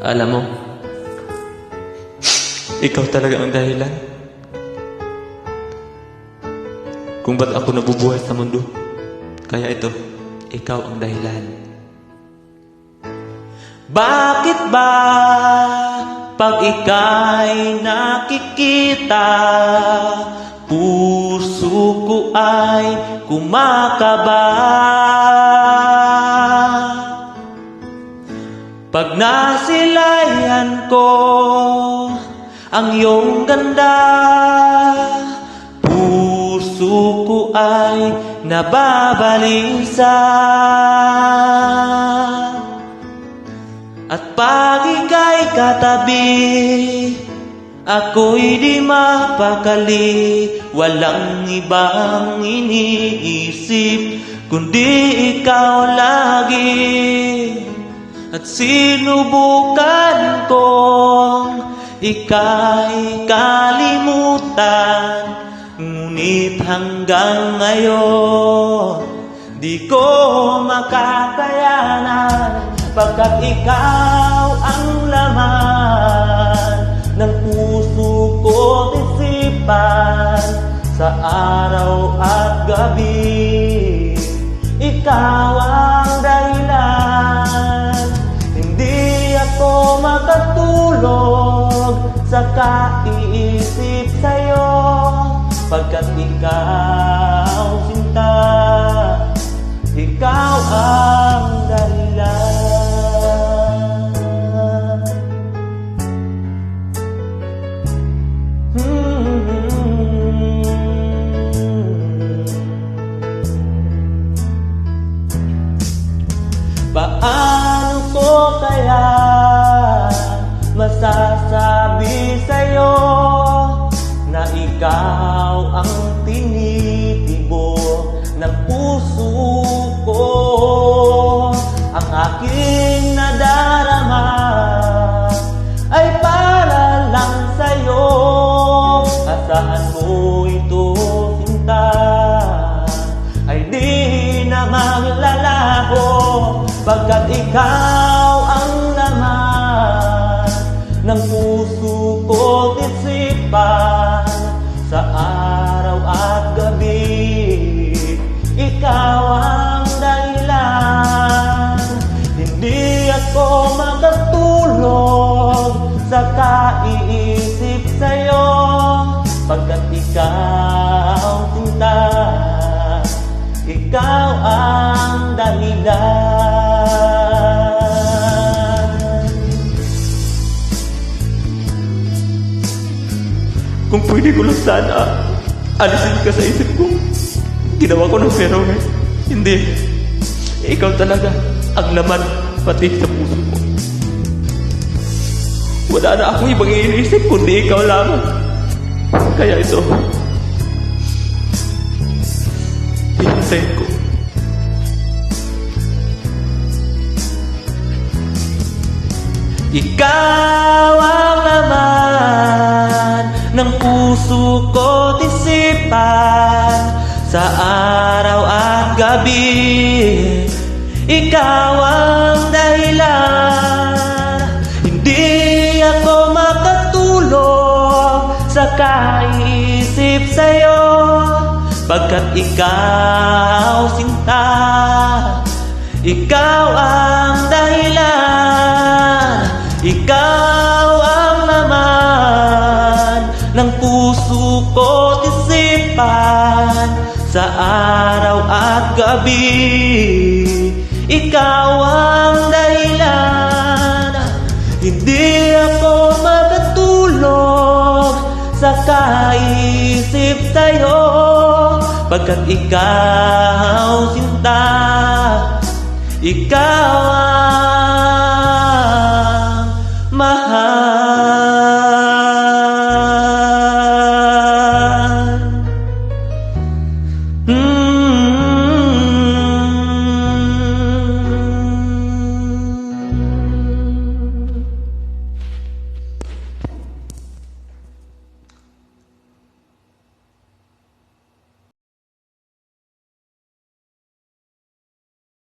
Alam mo, ikaw talaga ang dahilan kung ba't ako nabubuhay sa mundo. Kaya ito, ikaw ang dahilan. Bakit ba pag ika'y nakikita, puso ko ay kumakaba? Pag nasilayan ko ang iyong ganda, puso ko ay nababalisa. At pag ika'y katabi, ako'y di mapakali. Walang ibang iniisip kundi ikaw lagi. At sinubukan kong ika'y kalimutan, ngunit hanggang ngayon di ko makakayanan. Pagkat ikaw ang laman ng puso ko't isipan, sa araw at gabi ikaw ang dahilan. Hindi ako makatulog sa kaiisip sa'yo, pagkat ikaw sinta, ikaw ang dahilan. Paano ko kaya masasabi sa'yo na ikaw ang tinitibok ng puso ko? Ang aking nadarama ay para lang sa'yo. Asahan mo ito, sinta, ay di na maglalaho, pagkat ikaw ang laman ng puso ko't isipan, sa araw at gabi ikaw ang dahilan. Hindi ako makatulog sa kaiisip sa'yo, pagkat ikaw sinta, ikaw ang dahilan. Kung pwede ko lang sana alisin ka sa isip ko, ginawa ko ng pero hindi. Ikaw talaga ang laman pati sa puso ko. Wala na akong ibang iniisip kundi ikaw lamang. Kaya ito, hihintayin ko. Ikaw ang laman ng puso ko't isipan, sa araw at gabi ikaw ang dahilan. Hindi ako makatulog sa kaiisip sa'yo, pagkat ikaw sinta, ikaw ang dahilan. Ikaw ang laman ng puso ko't isipan, sa araw at gabi ikaw ang dahilan. Hindi ako makatulog sa kaiisip sa'yo, pagkat ikaw sinta, ikaw ang